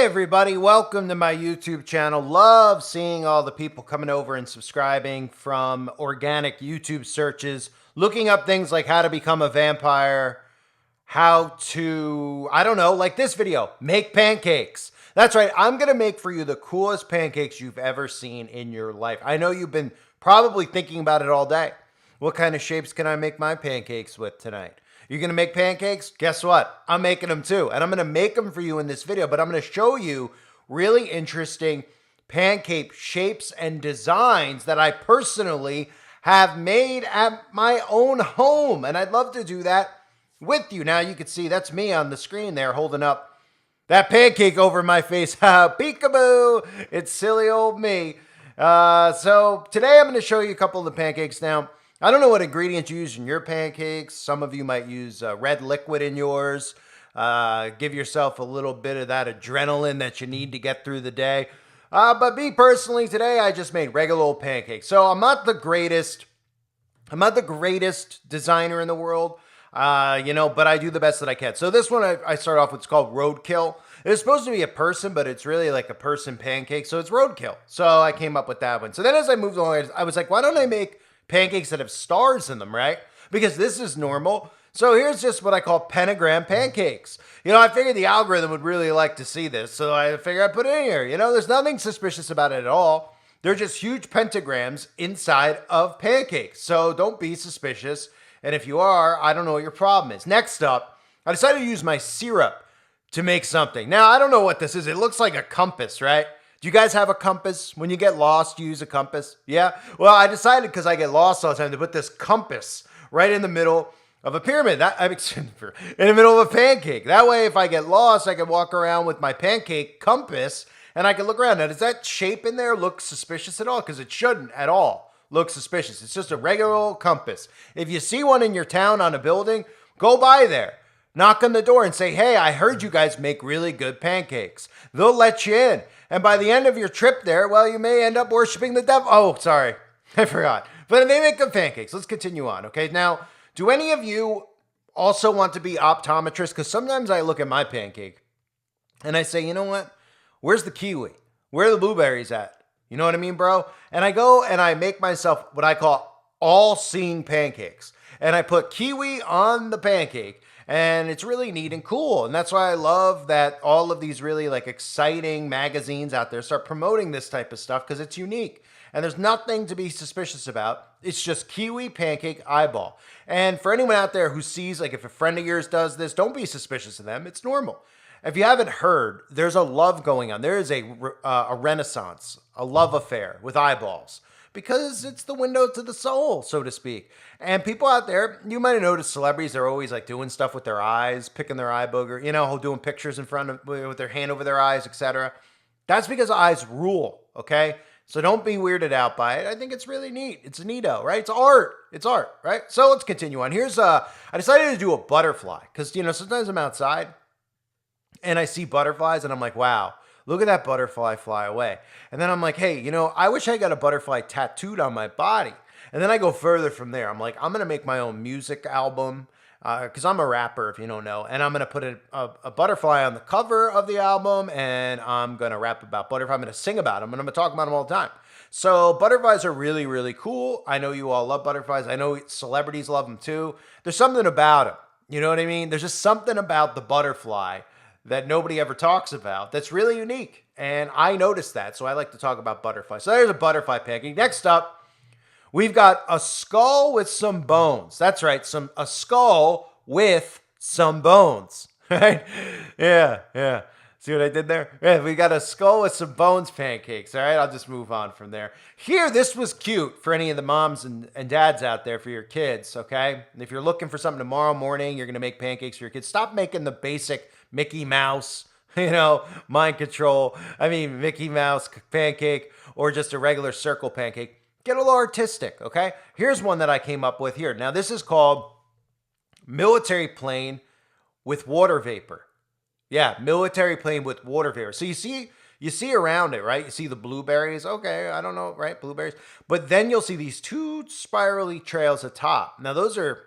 Hey everybody, welcome to my YouTube channel. Love seeing all the people coming over and subscribing from organic YouTube searches, looking up things like how to become a vampire, how to, I don't know, like this video, make pancakes. That's right, I'm gonna make for you the coolest pancakes you've ever seen in your life. I know you've been probably thinking about it all day. What kind of shapes can I make my pancakes with tonight? You're gonna make pancakes? Guess what? I'm making them too. And I'm gonna make them for you in this video, but I'm gonna show you really interesting pancake shapes and designs that I personally have made at my own home. And I'd love to do that with you. Now you can see that's me on the screen there holding up that pancake over my face. Peekaboo! It's silly old me. So today I'm gonna show you a couple of the pancakes. Now, I don't know what ingredients you use in your pancakes. Some of you might use red liquid in yours. Give yourself a little bit of that adrenaline that you need to get through the day. But me personally, today I just made regular old pancakes. So I'm not the greatest designer in the world, but I do the best that I can. So this one I start off with, it's called Roadkill. It's supposed to be a person, but it's really like a person pancake. So it's Roadkill. So I came up with that one. So then as I moved along, I was like, why don't I make pancakes that have stars in them, right? Because this is normal. So here's just what I call pentagram pancakes. I figured the algorithm would really like to see this, so I figured I'd put it in here. There's nothing suspicious about it at all. They're just huge pentagrams inside of pancakes. So don't be suspicious. And if you are, I don't know what your problem is. Next up, I decided to use my syrup to make something. Now, I don't know what this is. It looks like a compass, right? Do you guys have a compass? When you get lost, you use a compass? Yeah? Well, I decided, because I get lost all the time, to put this compass right in the middle of a pyramid. In the middle of a pancake. That way, if I get lost, I can walk around with my pancake compass and I can look around. Now, does that shape in there look suspicious at all? Because it shouldn't at all look suspicious. It's just a regular old compass. If you see one in your town on a building, go by there. Knock on the door and say, hey, I heard you guys make really good pancakes. They'll let you in. And by the end of your trip there, well, you may end up worshiping the devil. Oh, sorry. I forgot. But they make good pancakes. Let's continue on, okay? Now, do any of you also want to be optometrists? Because sometimes I look at my pancake and I say, you know what? Where's the kiwi? Where are the blueberries at? You know what I mean, bro? And I go and I make myself what I call all-seeing pancakes. And I put kiwi on the pancake. And it's really neat and cool. And that's why I love that all of these really exciting magazines out there start promoting this type of stuff, because it's unique. And there's nothing to be suspicious about. It's just kiwi pancake eyeball. And for anyone out there who sees, if a friend of yours does this, don't be suspicious of them. It's normal. If you haven't heard, there's a love going on. There is a renaissance, a love affair with eyeballs, because it's the window to the soul, so to speak. And people out there, you might have noticed celebrities, they're always doing stuff with their eyes, picking their eye booger, doing pictures in front of, with their hand over their eyes, etc. That's because eyes rule, okay? So don't be weirded out by it. I think it's really neat. It's neato, right? It's art. It's art, right? So let's continue on. Here's, I decided to do a butterfly, because, sometimes I'm outside and I see butterflies and I'm like, wow, look at that butterfly fly away. And then I'm like, hey, I wish I got a butterfly tattooed on my body. And then I go further from there. I'm like, I'm going to make my own music album, because I'm a rapper, if you don't know. And I'm going to put a butterfly on the cover of the album, and I'm going to rap about butterflies. I'm going to sing about them, and I'm going to talk about them all the time. So butterflies are really, really cool. I know you all love butterflies. I know celebrities love them too. There's something about them. You know what I mean? There's just something about the butterfly that nobody ever talks about that's really unique. And I noticed that, so I like to talk about butterflies. So there's a butterfly pancake. Next up, we've got a skull with some bones. That's right, a skull with some bones, right? Yeah. See what I did there? Yeah, we got a skull with some bones pancakes, all right? I'll just move on from there. Here, this was cute for any of the moms and dads out there for your kids, okay? And if you're looking for something tomorrow morning, you're going to make pancakes for your kids, stop making the basic Mickey Mouse, mind control. Mickey Mouse pancake or just a regular circle pancake. Get a little artistic, okay? Here's one that I came up with here. Now, this is called military plane with water vapor. Yeah, military plane with water vapor. So you see around it, right? You see the blueberries. Okay, I don't know, right? Blueberries. But then you'll see these two spirally trails atop. Now, those are,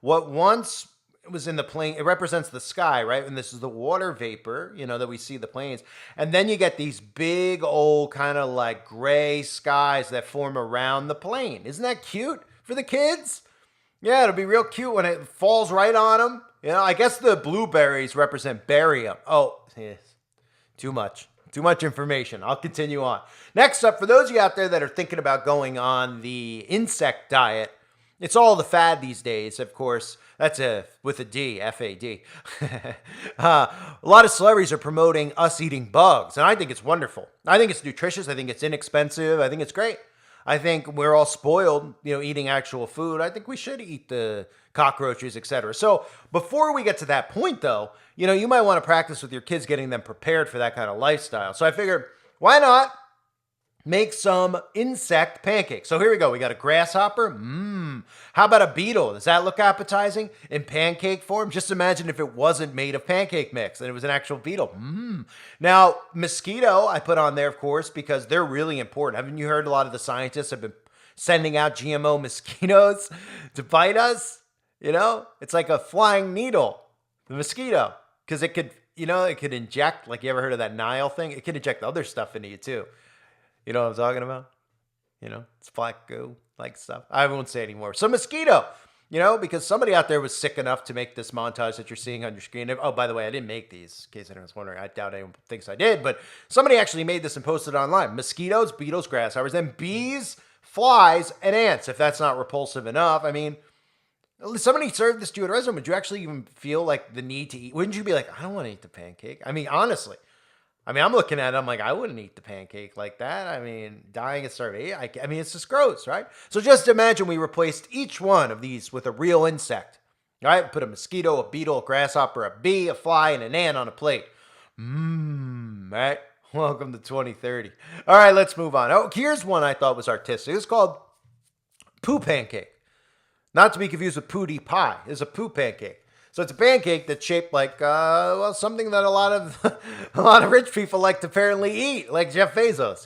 what once was in the plane. It represents the sky, right? And this is the water vapor, that we see the planes. And then you get these big old kind of like gray skies that form around the plane. Isn't that cute for the kids? Yeah, it'll be real cute when it falls right on them. I guess the blueberries represent barium. Oh, yes. Too much. Too much information. I'll continue on. Next up, for those of you out there that are thinking about going on the insect diet, it's all the fad these days, of course. That's with a D, F-A-D. A lot of celebrities are promoting us eating bugs, and I think it's wonderful. I think it's nutritious. I think it's inexpensive. I think it's great. I think we're all spoiled, eating actual food. I think we should eat the cockroaches, etc. So before we get to that point, though, you might want to practice with your kids getting them prepared for that kind of lifestyle. So I figured, why not make some insect pancakes? So here we go. We got a grasshopper. How about a beetle? Does that look appetizing in pancake form? Just imagine if it wasn't made of pancake mix and it was an actual beetle. Now, mosquito, I put on there, of course, because they're really important. Haven't you heard a lot of the scientists have been sending out GMO mosquitoes to bite us? It's like a flying needle, the mosquito, because it could, it could inject, like you ever heard of that Nile thing? It could inject other stuff into you too. You know what I'm talking about? It's black goo, like stuff. I won't say anymore. So mosquito, because somebody out there was sick enough to make this montage that you're seeing on your screen. Oh, by the way, I didn't make these, in case anyone's wondering. I doubt anyone thinks I did, but somebody actually made this and posted it online. Mosquitoes, beetles, grasshoppers, then bees, flies, and ants, if that's not repulsive enough. I mean, somebody served this to you at a restaurant. Would you actually even feel like the need to eat? Wouldn't you be like, I don't want to eat the pancake? I mean, honestly. I'm looking at it, I'm like, I wouldn't eat the pancake like that. Dying of starvation. It's just gross, right? So just imagine we replaced each one of these with a real insect, right? Put a mosquito, a beetle, a grasshopper, a bee, a fly, and an ant on a plate. Right? Welcome to 2030. All right, let's move on. Oh, here's one I thought was artistic. It's called poo pancake. Not to be confused with pootie pie. It's a poo pancake. So it's a pancake that's shaped like, something that a lot of rich people like to apparently eat, like Jeff Bezos,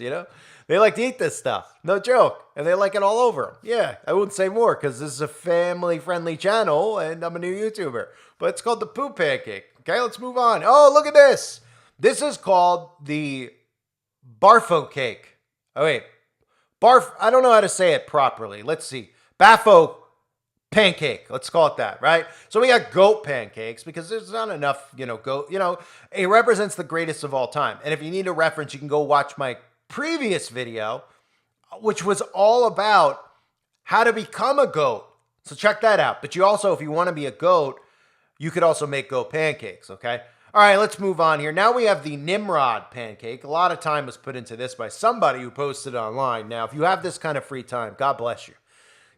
They like to eat this stuff. No joke. And they like it all over. Yeah, I wouldn't say more because this is a family-friendly channel and I'm a new YouTuber. But it's called the poo pancake. Okay, let's move on. Oh, look at this. This is called the barfo cake. Oh, wait. I don't know how to say it properly. Let's see. Bafo pancake. Let's call it that, right? So we got goat pancakes because there's not enough, goat, it represents the greatest of all time. And if you need a reference, you can go watch my previous video, which was all about how to become a goat. So check that out. But you also, if you want to be a goat, you could also make goat pancakes, okay? All right, let's move on here. Now we have the Nimrod pancake. A lot of time was put into this by somebody who posted online. Now, if you have this kind of free time, God bless you.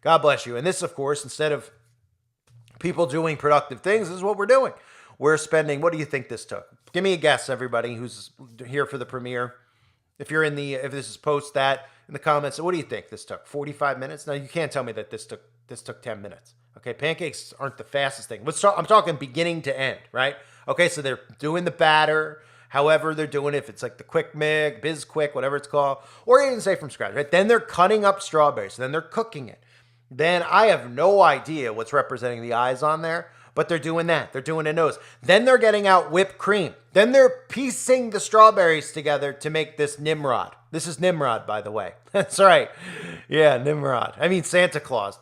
God bless you. And this, of course, instead of people doing productive things, this is what we're doing. We're spending, what do you think this took? Give me a guess, everybody who's here for the premiere. If this is post that in the comments, what do you think this took? 45 minutes? Now, you can't tell me that this took 10 minutes. Okay, pancakes aren't the fastest thing. I'm talking beginning to end, right? Okay, so they're doing the batter, however they're doing it, if it's like the Quick Mig, Bizquick, whatever it's called, or even say from scratch, right? Then they're cutting up strawberries, then they're cooking it. Then I have no idea what's representing the eyes on there, but they're doing that. They're doing a nose. Then they're getting out whipped cream. Then they're piecing the strawberries together to make this Nimrod. This is Nimrod, by the way. That's right. Yeah, Nimrod. Santa Claus.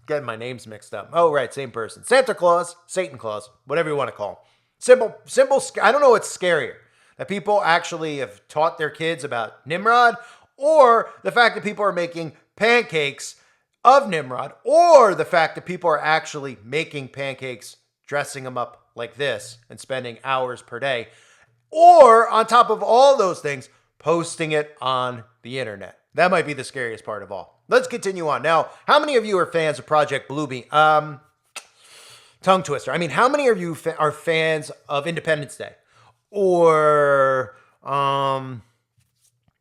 Getting my names mixed up. Oh, right, same person. Santa Claus, Satan Claus, whatever you want to call him. Simple. I don't know what's scarier. That people actually have taught their kids about Nimrod, or the fact that people are making pancakes of Nimrod, or the fact that people are actually making pancakes, dressing them up like this, and spending hours per day, or on top of all those things, posting it on the internet. That might be the scariest part of all. Let's continue on. Now, how many of you are fans of Project Bluebeam? Tongue twister. How many of you are fans of Independence Day? Or Men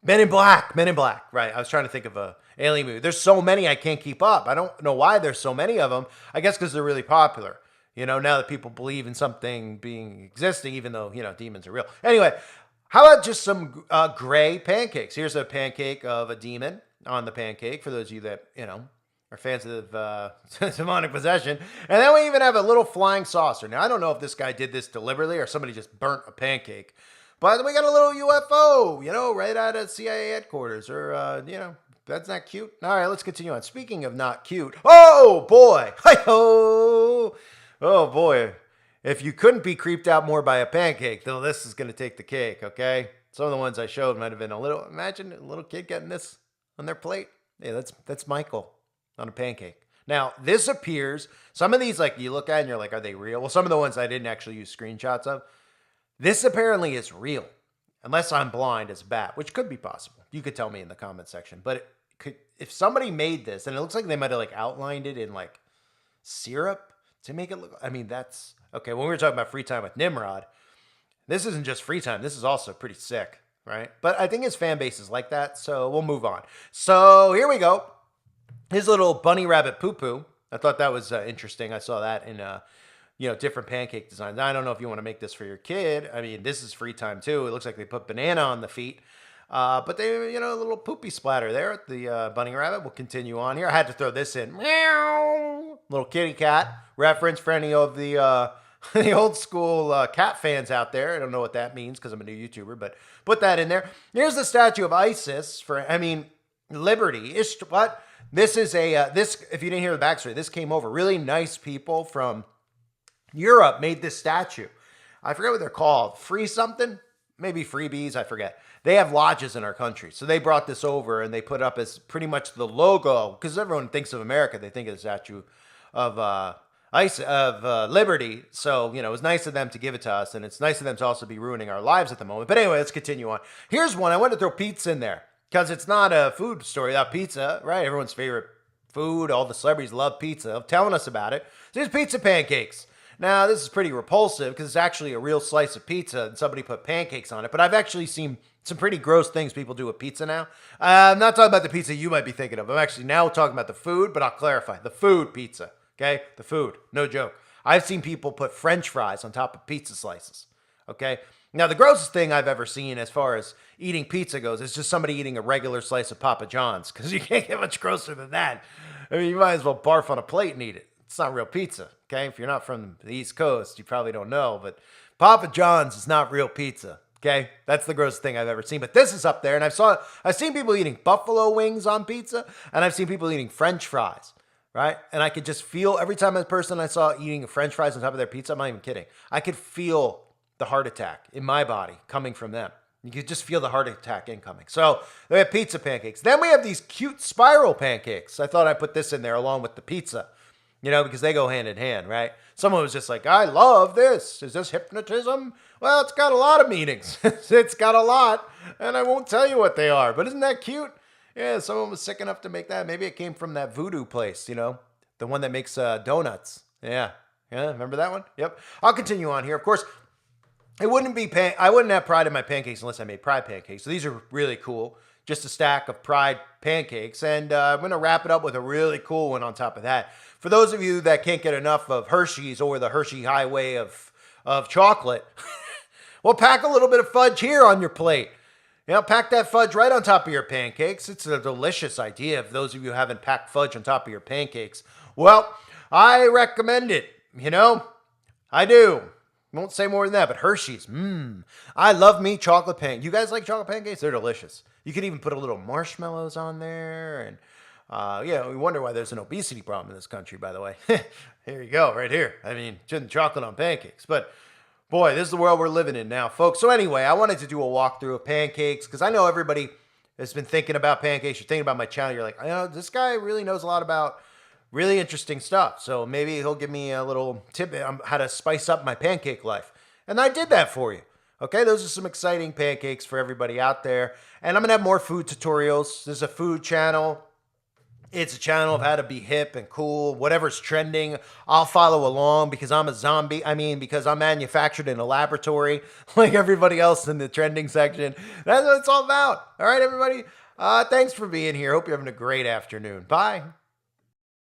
in Black. Men in Black, right. I was trying to think of a alien movie. There's so many I can't keep up. I don't know why there's so many of them. I guess because they're really popular. Now that people believe in something existing, even though, demons are real. Anyway, how about just some gray pancakes? Here's a pancake of a demon on the pancake for those of you that, are fans of demonic possession. And then we even have a little flying saucer. Now, I don't know if this guy did this deliberately or somebody just burnt a pancake. But we got a little UFO, right out of CIA headquarters. Or, that's not cute. All right, let's continue on. Speaking of not cute. Oh, boy. Hi-ho. Oh, boy. If you couldn't be creeped out more by a pancake, though, this is going to take the cake, okay? Some of the ones I showed might have been imagine a little kid getting this on their plate. Yeah, that's Michael on a pancake. Now, this appears, some of these, you look at and you're like, are they real? Well, some of the ones I didn't actually use screenshots of. This apparently is real, unless I'm blind as a bat, which could be possible. You could tell me in the comment section. But if somebody made this, and it looks like they might have outlined it in syrup to make it look, that's, okay, when we were talking about free time with Nimrod, this isn't just free time. This is also pretty sick, right? But I think his fan base is like that, so we'll move on. So here we go. His little bunny rabbit poo-poo. I thought that was interesting. I saw that in, different pancake designs. I don't know if you want to make this for your kid. This is free time too. It looks like they put banana on the feet. But they, a little poopy splatter there at the bunny rabbit. We'll continue on here. I had to throw this in. Meow. Little kitty cat reference for any of the the old school cat fans out there. I don't know what that means because I'm a new YouTuber, but put that in there. Here's the statue of Isis for, Liberty. What? This is this, if you didn't hear the backstory, this came over. Really nice people from Europe made this statue. I forget what they're called. Free something? Maybe freebies, I forget. They have lodges in our country. So they brought this over and they put up as pretty much the logo, because everyone thinks of America, they think of the statue of Liberty. So, it was nice of them to give it to us, and it's nice of them to also be ruining our lives at the moment. But anyway, let's continue on. Here's one. I wanted to throw pizza in there, because it's not a food story without pizza, right? Everyone's favorite food. All the celebrities love pizza. Telling us about it. So here's pizza pancakes. Now, this is pretty repulsive because it's actually a real slice of pizza and somebody put pancakes on it. But I've actually seen some pretty gross things people do with pizza now. I'm not talking about the pizza you might be thinking of. I'm actually now talking about the food, but I'll clarify. The food pizza, okay? The food, no joke. I've seen people put French fries on top of pizza slices, okay? Now, the grossest thing I've ever seen as far as eating pizza goes is just somebody eating a regular slice of Papa John's, because you can't get much grosser than that. You might as well barf on a plate and eat it. It's not real pizza, okay? If you're not from the East Coast, you probably don't know, but Papa John's is not real pizza, okay? That's the grossest thing I've ever seen. But this is up there, and I've seen people eating buffalo wings on pizza, and I've seen people eating French fries, right? And I could just feel every time a person I saw eating French fries on top of their pizza, I'm not even kidding, I could feel the heart attack in my body coming from them. You could just feel the heart attack incoming. So we have pizza pancakes. Then we have these cute spiral pancakes. I thought I'd put this in there along with the pizza, because they go hand in hand, right? Someone was just like, I love this. Is this hypnotism? Well, it's got a lot of meanings. It's got a lot, and I won't tell you what they are. But isn't that cute? Yeah, someone was sick enough to make that. Maybe it came from that voodoo place, the one that makes donuts. Yeah, remember that one? Yep. I'll continue on here. Of course, I wouldn't have pride in my pancakes unless I made pride pancakes. So these are really cool. Just a stack of pride pancakes. And I'm going to wrap it up with a really cool one on top of that. For those of you that can't get enough of Hershey's or the Hershey Highway of chocolate, well, pack a little bit of fudge here on your plate. Pack that fudge right on top of your pancakes. It's a delicious idea. If those of you haven't packed fudge on top of your pancakes, well, I recommend it. I do. Won't say more than that, but Hershey's. I love me chocolate pancakes. You guys like chocolate pancakes? They're delicious. You can even put a little marshmallows on there. And, we wonder why there's an obesity problem in this country, by the way. Here you go, right here. Chocolate on pancakes. But, boy, this is the world we're living in now, folks. So anyway, I wanted to do a walkthrough of pancakes because I know everybody has been thinking about pancakes. You're thinking about my channel. You're like, this guy really knows a lot about really interesting stuff. So maybe he'll give me a little tip on how to spice up my pancake life. And I did that for you. Okay, those are some exciting pancakes for everybody out there. And I'm going to have more food tutorials. There's a food channel. It's a channel of how to be hip and cool. Whatever's trending, I'll follow along because I'm a zombie. Because I'm manufactured in a laboratory like everybody else in the trending section. That's what it's all about. All right, everybody. Thanks for being here. Hope you're having a great afternoon. Bye.